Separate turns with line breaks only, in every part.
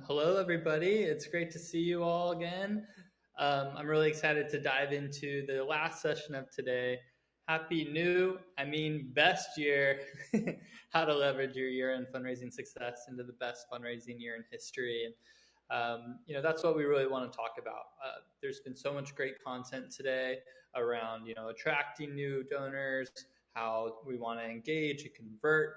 Hello, everybody. It's great to see you all again. I'm really excited to dive into the last session of today. Happy new, best year. How to leverage your year-end fundraising success into the best fundraising year in history. And that's what we really want to talk about. There's been so much great content today around attracting new donors, how we want to engage and convert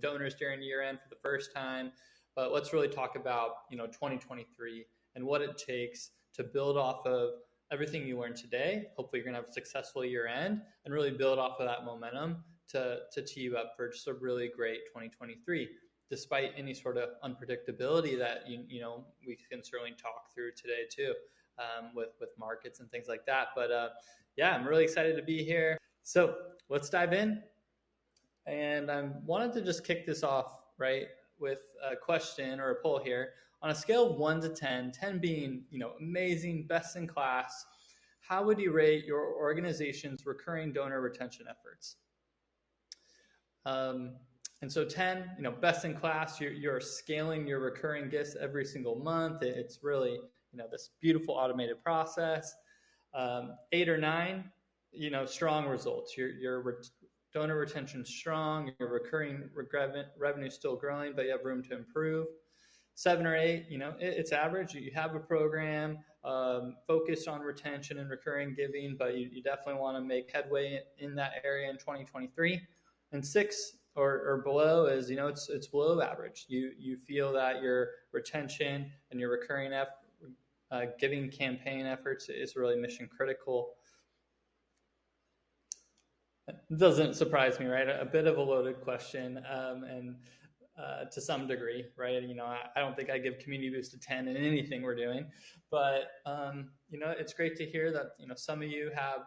donors during year end for the first time. But let's really talk about 2023 and what it takes to build off of everything you learned today. Hopefully you're going to have a successful year end and really build off of that momentum to tee you up for just a really great 2023, despite any sort of unpredictability that we can certainly talk through today too, with markets and things like that. But yeah, I'm really excited to be here. So let's dive in. And I wanted to just kick this off, right, with a question or a poll here. On a scale of 1 to 10, 10 being, amazing, best in class, how would you rate your organization's recurring donor retention efforts? And so 10, best in class, you're scaling your recurring gifts every single month. It's really, this beautiful automated process. 8 or 9, strong results. Your donor retention strong, your recurring revenue still growing, but you have room to improve. 7 or 8, it's average. You have a program focused on retention and recurring giving, but you definitely want to make headway in that area in 2023. And 6 or below is, it's below average. You feel that your retention and your recurring giving campaign efforts is really mission critical. It doesn't surprise me, right? A bit of a loaded question, and to some degree, right? I don't think I give Community Boost a 10 in anything we're doing, but it's great to hear that some of you have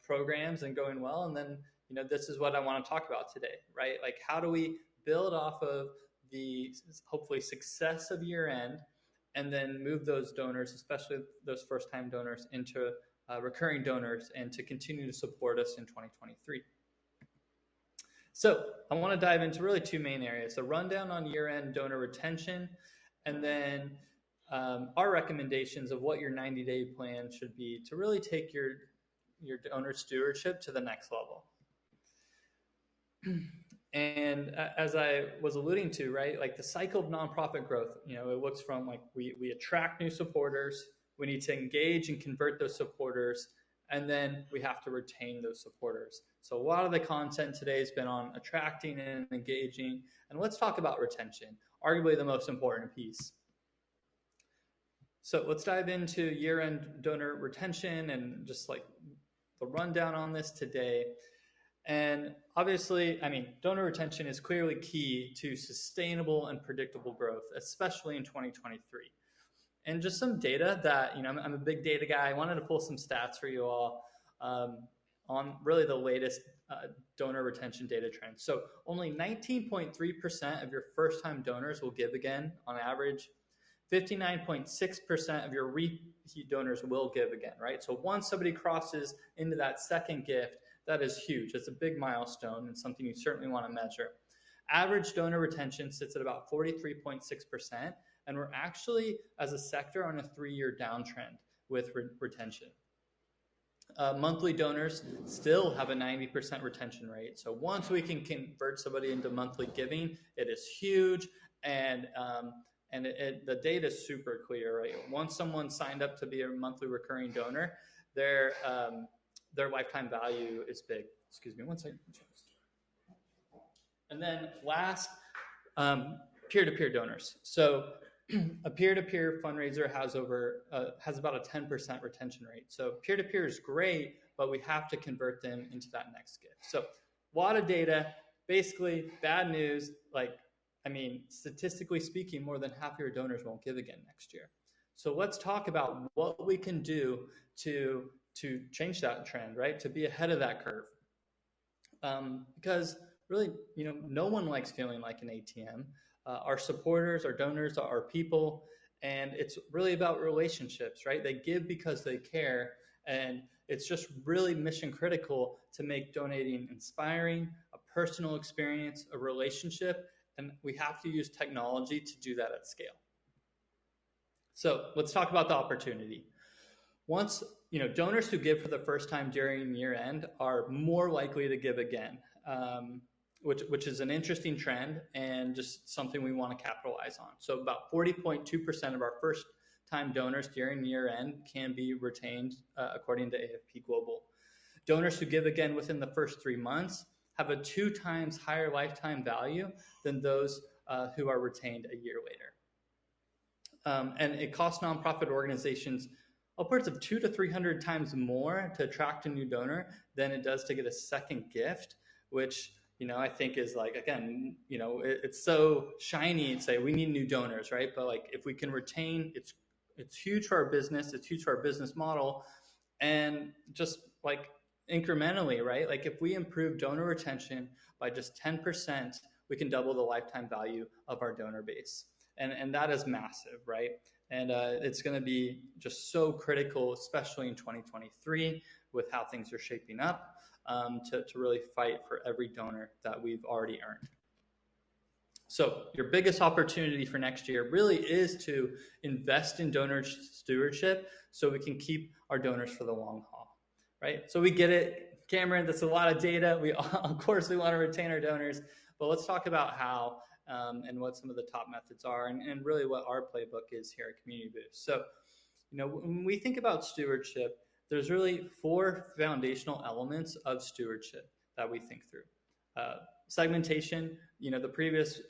programs and going well, and then this is what I want to talk about today, right? Like, how do we build off of the hopefully success of year end, and then move those donors, especially those first time donors, into recurring donors, and to continue to support us in 2023. So I want to dive into really 2 main areas: a rundown on year-end donor retention, and then our recommendations of what your 90-day plan should be to really take your donor stewardship to the next level. And as I was alluding to, right, like the cycle of nonprofit growth, it looks from like we attract new supporters, we need to engage and convert those supporters, and then we have to retain those supporters. So a lot of the content today has been on attracting and engaging, and let's talk about retention, arguably the most important piece. So let's dive into year-end donor retention and just like the rundown on this today. And obviously, donor retention is clearly key to sustainable and predictable growth, especially in 2023. And just some data that, I'm a big data guy. I wanted to pull some stats for you all on really the latest donor retention data trends. So only 19.3% of your first-time donors will give again on average. 59.6% of your repeat donors will give again, right? So once somebody crosses into that second gift, that is huge. It's a big milestone and something you certainly want to measure. Average donor retention sits at about 43.6%, and we're actually, as a sector, on a 3-year downtrend with retention. Monthly donors still have a 90% retention rate. So once we can convert somebody into monthly giving, it is huge, and the data is super clear, right? Once someone signed up to be a monthly recurring donor, their lifetime value is big. Excuse me one second. And then last, peer-to-peer donors. So a peer-to-peer fundraiser has about a 10% retention rate. So peer-to-peer is great, but we have to convert them into that next gift. So a lot of data, basically bad news, statistically speaking, more than half of your donors won't give again next year. So let's talk about what we can do to change that trend, right? To be ahead of that curve. Because really, no one likes feeling like an ATM. Our supporters, our donors, our people, and it's really about relationships, right? They give because they care, and it's just really mission critical to make donating inspiring, a personal experience, a relationship, and we have to use technology to do that at scale. So let's talk about the opportunity. Once, donors who give for the first time during year end are more likely to give again, which is an interesting trend and just something we want to capitalize on. So about 40.2% of our first time donors during year end can be retained, according to AFP Global. Donors who give again within the first 3 months have a 2 times higher lifetime value than those who are retained a year later. And it costs nonprofit organizations upwards of 200 to 300 times more to attract a new donor than it does to get a second gift, which I think is like, again, it's so shiny and say we need new donors, right? But like if we can retain, it's huge for our business, it's huge for our business model, and just like incrementally, right? Like if we improve donor retention by just 10%, we can double the lifetime value of our donor base. And that is massive, right? And it's going to be just so critical, especially in 2023 with how things are shaping up, to really fight for every donor that we've already earned. So your biggest opportunity for next year really is to invest in donor stewardship so we can keep our donors for the long haul, right? So we get it, Cameron, that's a lot of data. Of course, we want to retain our donors, but let's talk about how and what some of the top methods are and really what our playbook is here at Community Boost. So, when we think about stewardship, there's really 4 foundational elements of stewardship that we think through. Segmentation, the previous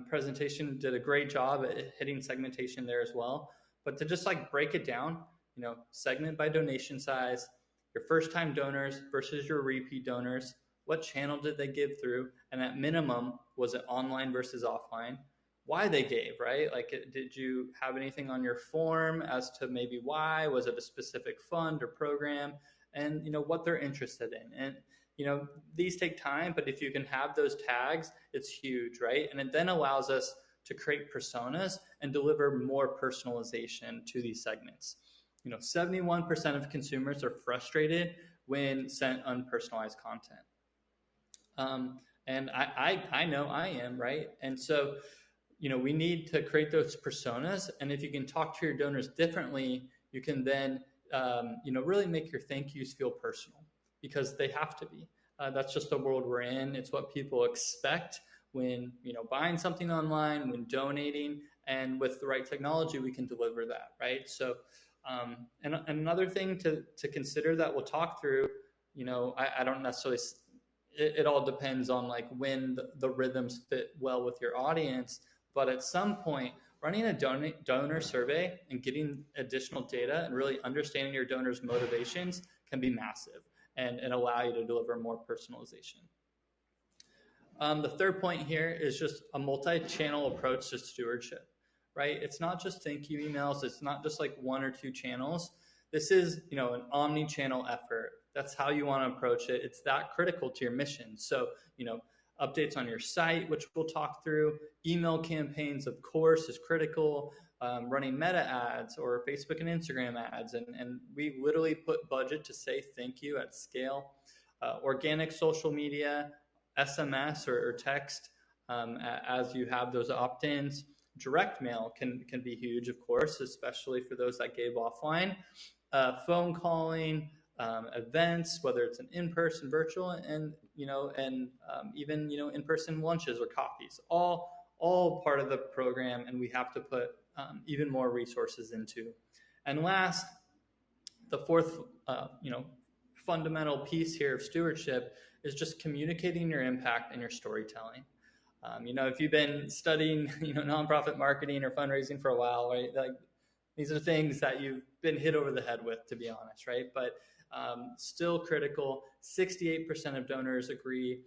presentation did a great job at hitting segmentation there as well. But to just like break it down, segment by donation size, your first time donors versus your repeat donors, what channel did they give through, and at minimum, was it online versus offline? Why they gave, right? Like, did you have anything on your form as to maybe why? Was it a specific fund or program? And what they're interested in. And these take time, but if you can have those tags, it's huge, right? And it then allows us to create personas and deliver more personalization to these segments. 71% of consumers are frustrated when sent unpersonalized content. And I know I am, right? And so, we need to create those personas. And if you can talk to your donors differently, you can then, really make your thank yous feel personal because they have to be. That's just the world we're in. It's what people expect when, buying something online, when donating, and with the right technology, we can deliver that, right? So, and another thing to consider that we'll talk through, I don't necessarily, it all depends on like when the rhythms fit well with your audience. But at some point, running a donor survey and getting additional data and really understanding your donors' motivations can be massive and allow you to deliver more personalization. The third point here is just a multi-channel approach to stewardship, right? It's not just thank you emails. It's not just like 1 or 2 channels. This is, an omni-channel effort. That's how you want to approach it. It's that critical to your mission. So, updates on your site, which we'll talk through. Email campaigns, of course, is critical. Running meta ads or Facebook and Instagram ads. And we literally put budget to say thank you at scale. Organic social media, SMS or text, as you have those opt-ins. Direct mail can be huge, of course, especially for those that gave offline. Phone calling, events, whether it's an in-person, virtual, and even in-person lunches or coffees, all part of the program, and we have to put even more resources into. And last, the fourth, fundamental piece here of stewardship is just communicating your impact and your storytelling. If you've been studying, nonprofit marketing or fundraising for a while, right? Like these are things that you've been hit over the head with, to be honest, right? But still critical. 68% of donors agree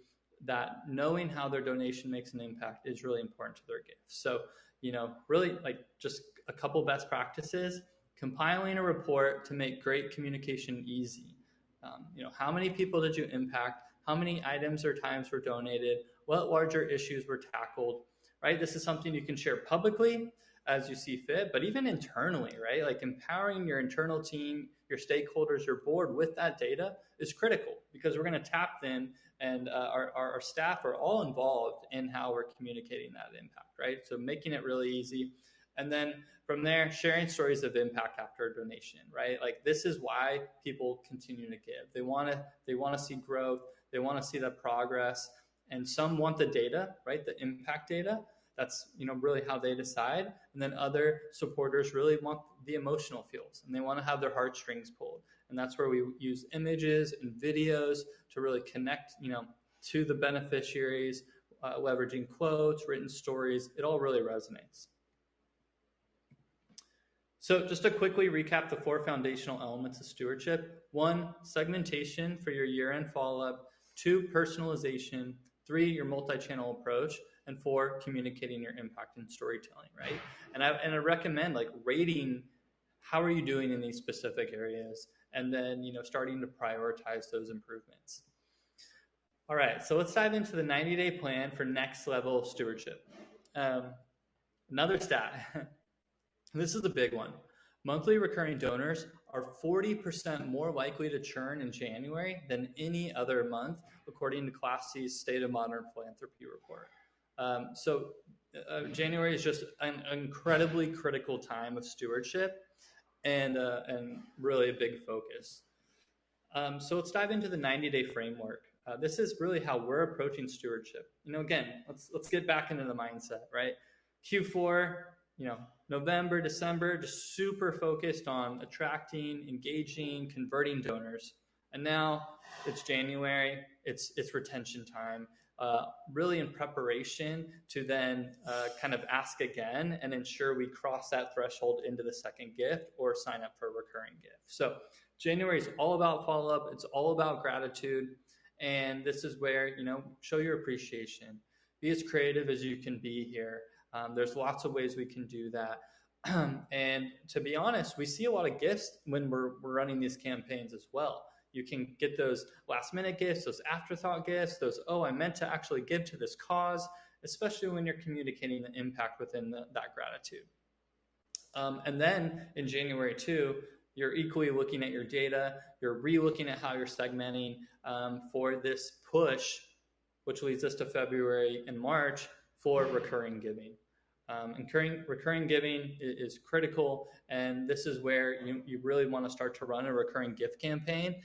that knowing how their donation makes an impact is really important to their gift. So, really like just a couple best practices, compiling a report to make great communication easy. How many people did you impact? How many items or times were donated? What larger issues were tackled, right? This is something you can share publicly as you see fit, but even internally, right? Like empowering your internal team, your stakeholders, your board with that data is critical because we're going to tap them and our staff are all involved in how we're communicating that impact, right? So making it really easy. And then from there, sharing stories of impact after a donation, right? Like this is why people continue to give. They want to see growth. They want to see the progress. And some want the data, right? The impact data. That's really how they decide. And then other supporters really want the emotional feels, and they want to have their heartstrings pulled. And that's where we use images and videos to really connect, to the beneficiaries, leveraging quotes, written stories. It all really resonates. So just to quickly recap the 4 foundational elements of stewardship: 1, segmentation for your year-end follow-up; 2, personalization; 3, your multi-channel approach; and 4, communicating your impact and storytelling, right? And I recommend like rating how are you doing in these specific areas, and then starting to prioritize those improvements. All right, so let's dive into the 90-day plan for next level stewardship. Another stat. This is the big one. Monthly recurring donors are 40% more likely to churn in January than any other month, according to Class C's State of Modern Philanthropy report. January is just an incredibly critical time of stewardship, and really a big focus. So let's dive into the 90-day framework. This is really how we're approaching stewardship. Again, let's get back into the mindset, right? Q4, November, December, just super focused on attracting, engaging, converting donors. And now it's January, it's retention time, really in preparation to then kind of ask again and ensure we cross that threshold into the second gift or sign up for a recurring gift. So January is all about follow-up. It's all about gratitude. And this is where, show your appreciation. Be as creative as you can be here. There's lots of ways we can do that. And to be honest, we see a lot of gifts when we're running these campaigns as well. You can get those last minute gifts, those afterthought gifts, those, oh, I meant to actually give to this cause, especially when you're communicating the impact within that gratitude. And then in January too, you're equally looking at your data, you're re-looking at how you're segmenting for this push, which leads us to February and March for recurring giving. Recurring giving is critical, and this is where you really want to start to run a recurring gift campaign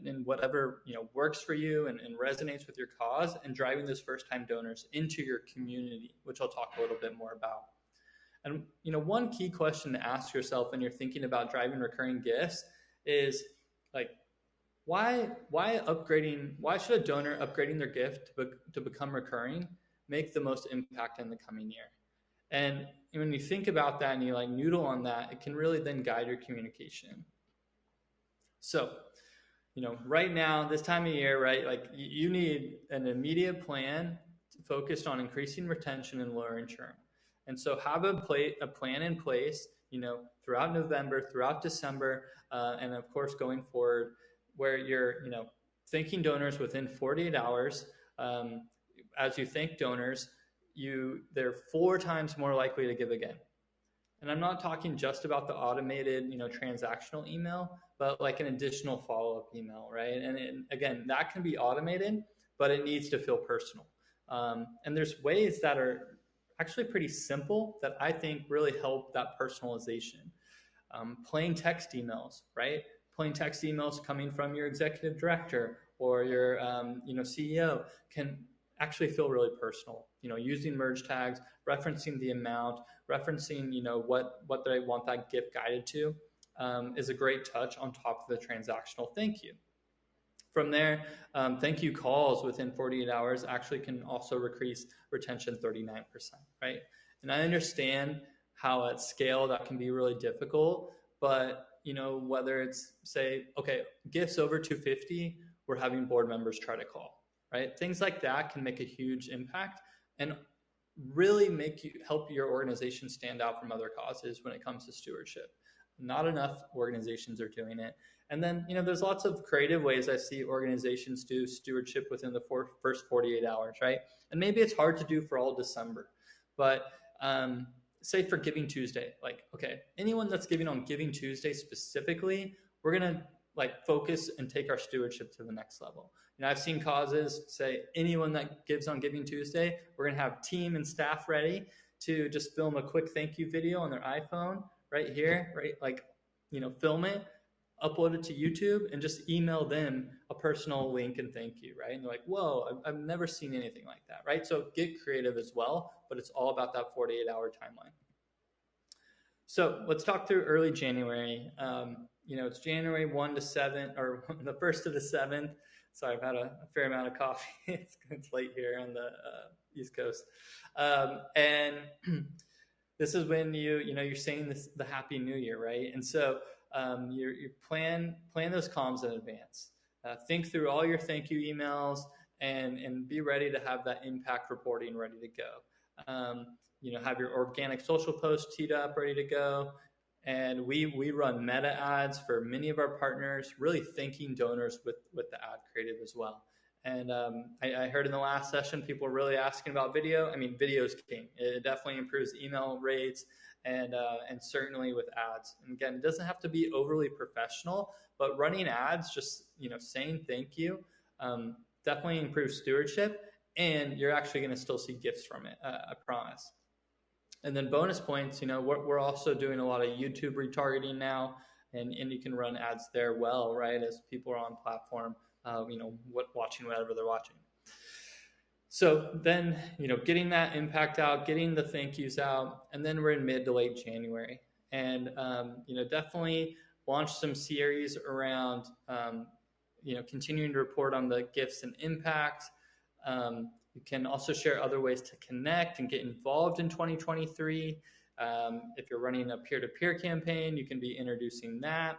in whatever works for you and resonates with your cause, and driving those first-time donors into your community, which I'll talk a little bit more about. And one key question to ask yourself when you're thinking about driving recurring gifts is like, why should a donor upgrading their gift to become recurring make the most impact in the coming year? And when you think about that and you noodle on that, it can really then guide your communication. So, right now, this time of year, right, you need an immediate plan focused on increasing retention and lowering churn. And so have a plan in place, throughout November, throughout December, and of course going forward, where you're, thanking donors within 48 hours. As you thank donors, they're 4 times more likely to give again. And I'm not talking just about the automated, transactional email, but like an additional follow-up email, right? And again, that can be automated, but it needs to feel personal. And there's ways that are actually pretty simple that I think really help that personalization. Plain text emails, right? Plain text emails coming from your executive director or your CEO can actually feel really personal. Using merge tags, referencing the amount, referencing what they want that gift guided to is a great touch on top of the transactional thank you. From there, thank you calls within 48 hours actually can also increase retention 39%, right? And I understand how at scale that can be really difficult, but whether it's say, okay, gifts over 250, we're having board members try to call, right? Things like that can make a huge impact and really help your organization stand out from other causes when it comes to stewardship. Not enough organizations are doing it. And then, there's lots of creative ways I see organizations do stewardship within the first 48 hours, right? And maybe it's hard to do for all December, but say for Giving Tuesday, okay, anyone that's giving on Giving Tuesday specifically, we're going to focus and take our stewardship to the next level. I've seen causes say anyone that gives on Giving Tuesday, we're going to have team and staff ready to just film a quick thank you video on their iPhone right here, right? Like, film it, upload it to YouTube, and just email them a personal link and thank you, right? And they're like, whoa, I've never seen anything like that, right? So get creative as well, but it's all about that 48-hour timeline. So let's talk through early January. It's January 1 to 7, or the 1st to the 7th. Sorry, I've had a fair amount of coffee. It's late here on the East Coast. And this is when you're saying the Happy New Year, right? And so you plan those comms in advance. Think through all your thank you emails and be ready to have that impact reporting ready to go. Have your organic social posts teed up, ready to go. And we run meta ads for many of our partners, really thanking donors with the ad creative as well. And I heard in the last session, people were really asking about video. I mean, video is king. It definitely improves email rates and certainly with ads. And again, it doesn't have to be overly professional, but running ads, just saying thank you, definitely improves stewardship, and you're actually going to still see gifts from it. I promise. And then bonus points, we're also doing a lot of YouTube retargeting now, and you can run ads there well, right, as people are on platform, watching whatever they're watching. So then, getting that impact out, getting the thank yous out, and then we're in mid to late January. And, definitely launch some series around, continuing to report on the gifts and impact. You can also share other ways to connect and get involved in 2023. If you're running a peer-to-peer campaign, you can be introducing that.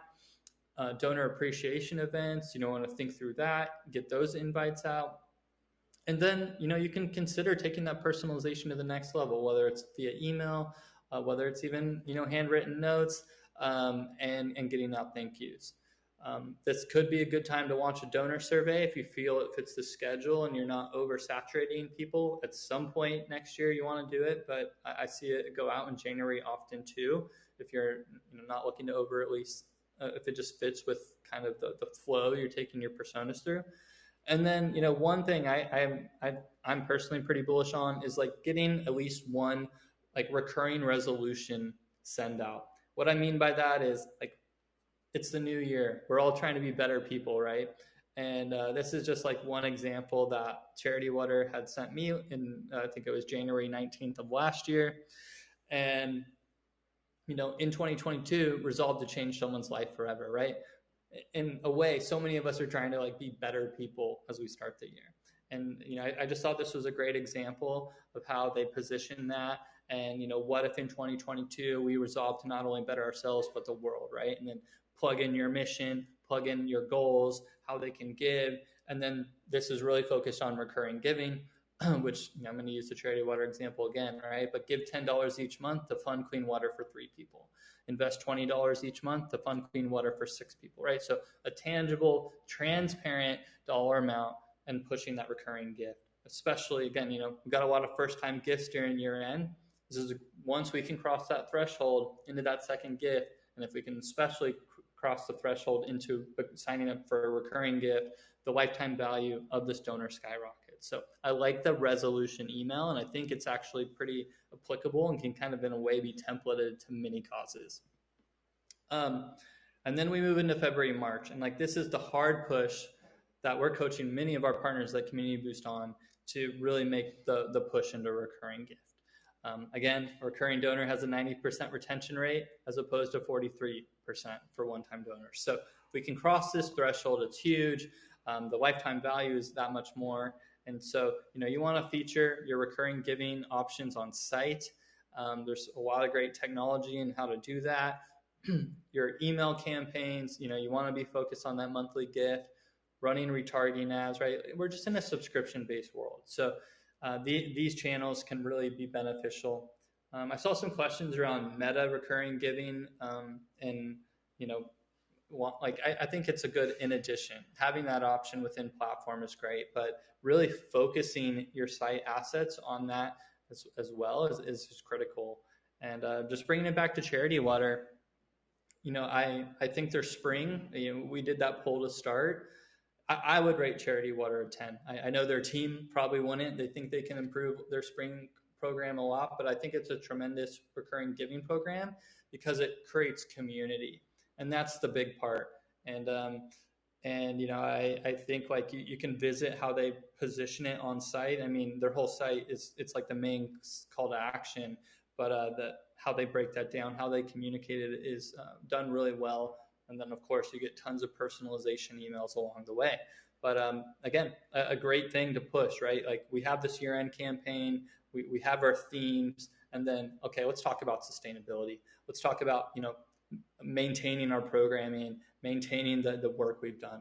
Donor appreciation events, want to think through that, get those invites out. And then, you can consider taking that personalization to the next level, whether it's via email, whether it's even, handwritten notes, and getting out thank yous. This could be a good time to launch a donor survey if you feel it fits the schedule and you're not oversaturating people. At some point next year, you want to do it, but I see it go out in January often too. If you're not looking to at least if it just fits with kind of the flow you're taking your personas through. And then one thing I'm personally pretty bullish on is like getting at least one like recurring resolution send out. What I mean by that is like, it's the new year. We're all trying to be better people, right? And this is just like one example that Charity Water had sent me in, I think it was January 19th of last year. And, in 2022, resolved to change someone's life forever, right? In a way, so many of us are trying to like be better people as we start the year. And, I just thought this was a great example of how they position that. And, what if in 2022, we resolve to not only better ourselves, but the world, right? And then plug in your mission, plug in your goals, how they can give. And then this is really focused on recurring giving, which I'm going to use the Charity Water example again, right? But give $10 each month to fund clean water for 3 people. Invest $20 each month to fund clean water for 6 people, right? So a tangible, transparent dollar amount and pushing that recurring gift. Especially, again, we've got a lot of first-time gifts during year end. This is once we can cross that threshold into that second gift, and if we can especially cross the threshold into signing up for a recurring gift, the lifetime value of this donor skyrockets. So I like the resolution email, and I think it's actually pretty applicable and can kind of in a way be templated to many causes. And then we move into February, March, and like this is the hard push that we're coaching many of our partners like Community Boost on to really make the push into recurring gift. Again, a recurring donor has a 90% retention rate as opposed to 43% for one-time donors. So if we can cross this threshold, it's huge. The lifetime value is that much more. And so, you want to feature your recurring giving options on site. There's a lot of great technology in how to do that. Your email campaigns, you want to be focused on that monthly gift, running retargeting ads, right? We're just in a subscription-based world. So these channels can really be beneficial. I saw some questions around meta recurring giving, and I think it's a good in addition. Having that option within platform is great, but really focusing your site assets on that as well is critical. And just bringing it back to Charity Water, I think their spring, we did that poll to start. I would rate Charity Water a 10. I know their team probably wouldn't. They think they can improve their spring program a lot, but I think it's a tremendous recurring giving program because it creates community, and that's the big part. And I think like you can visit how they position it on site. I mean, their whole site is it's like the main call to action, but how they break that down, how they communicate it is done really well. And then of course you get tons of personalization emails along the way. But again, a great thing to push, right? Like we have this year-end campaign, we have our themes, and then okay, let's talk about sustainability. Let's talk about maintaining our programming, maintaining the work we've done.